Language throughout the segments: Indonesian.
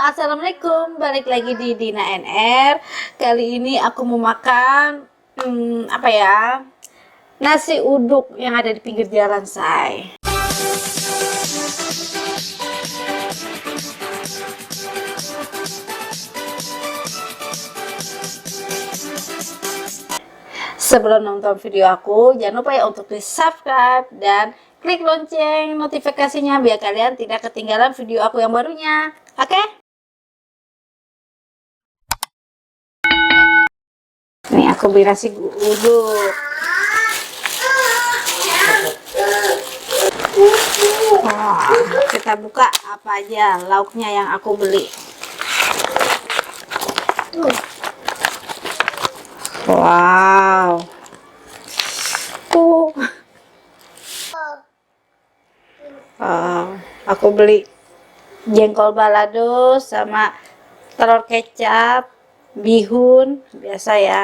Assalamualaikum, balik lagi di Dina NR. Kali ini aku mau makan apa ya? Nasi uduk yang ada di pinggir jalan, say. Sebelum nonton video aku, jangan lupa ya untuk di subscribe dan klik lonceng notifikasinya biar kalian tidak ketinggalan video aku yang barunya. Oke? Nih aku beli nasi uduk. Wah, kita buka apa aja lauknya yang aku beli. Wow. Aku beli jengkol balado sama telur kecap, bihun, biasa ya.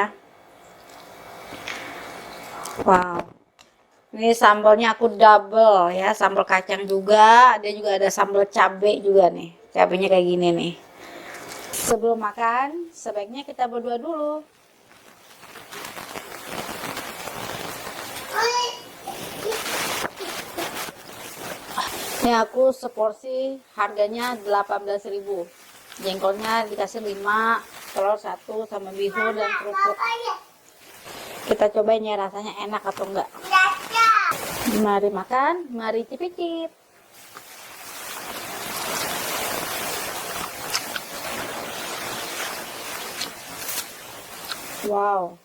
Wow. Ini sambalnya aku double ya, sambal kacang juga, dia juga ada sambal cabai juga nih. Cabainya kayak gini nih. Sebelum makan, sebaiknya kita berdoa dulu. Ini aku seporsi harganya 18.000. Jengkolnya dikasih 5, telur 1 sama bihun dan kerupuk. Kita cobain ya rasanya enak atau enggak. Mari makan, mari cicip-cicip. Wow.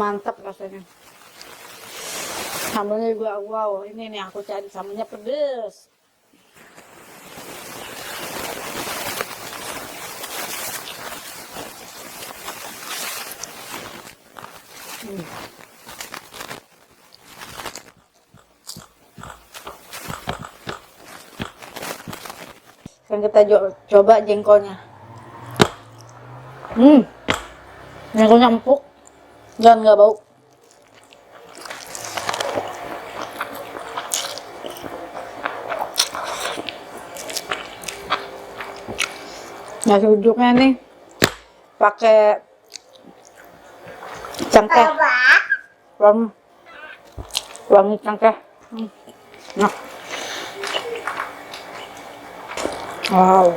Mantap rasanya. Sambalnya juga wow, ini nih aku cari sambalnya pedes. Sekarang kita coba jengkolnya. Jengkolnya empuk dan nggak bau. Nasi uduknya nih pakai cengkeh, wangi cengkeh. Nah, wow.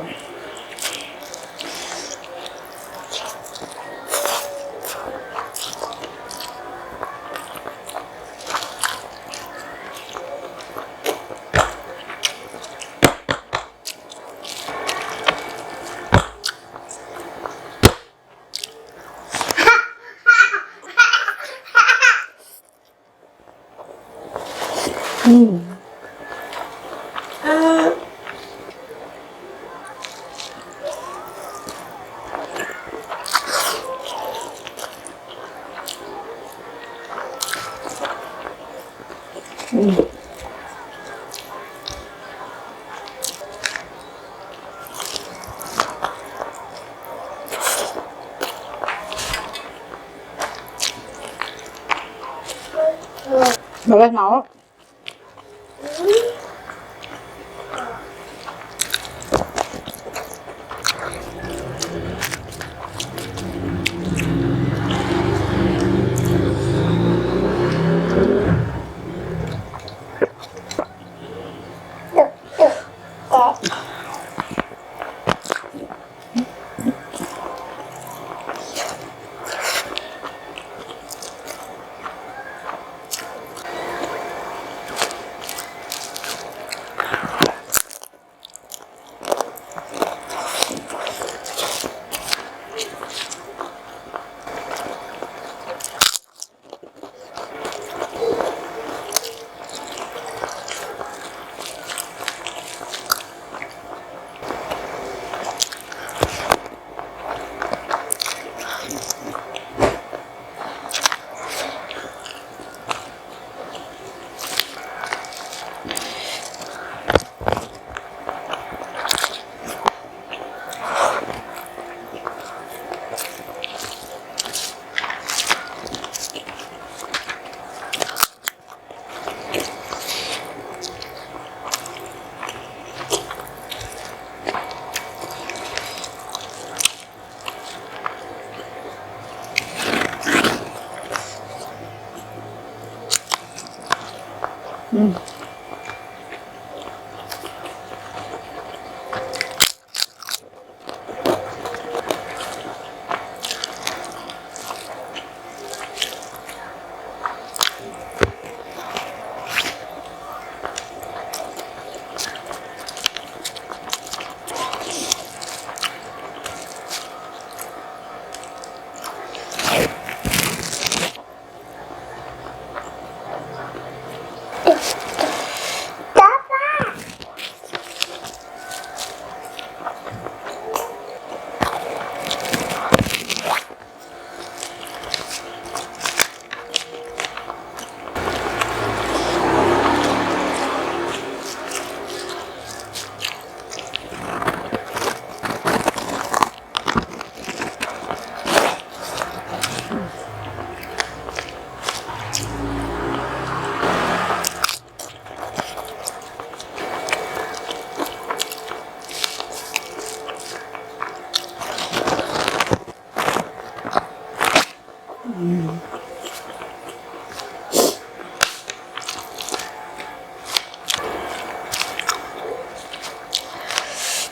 Boleh mau?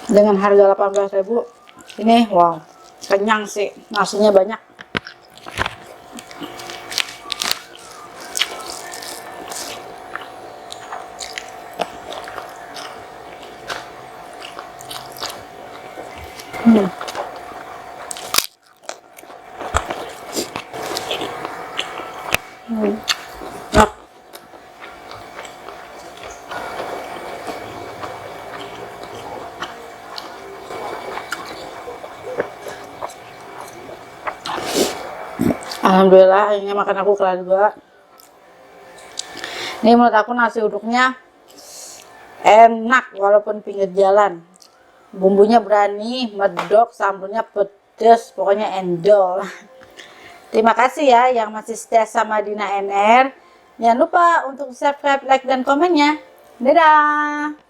dengan harga 18.000 ini wow, kenyang sih, nasinya banyak. Nah, alhamdulillah akhirnya makan aku kelar juga. Ini menurut aku nasi uduknya enak walaupun pinggir jalan. Bumbunya berani, medok, sambelnya pedes, pokoknya endol. Terima kasih ya yang masih setia sama Dina NR. Jangan lupa untuk subscribe, like, dan komennya. Dadah!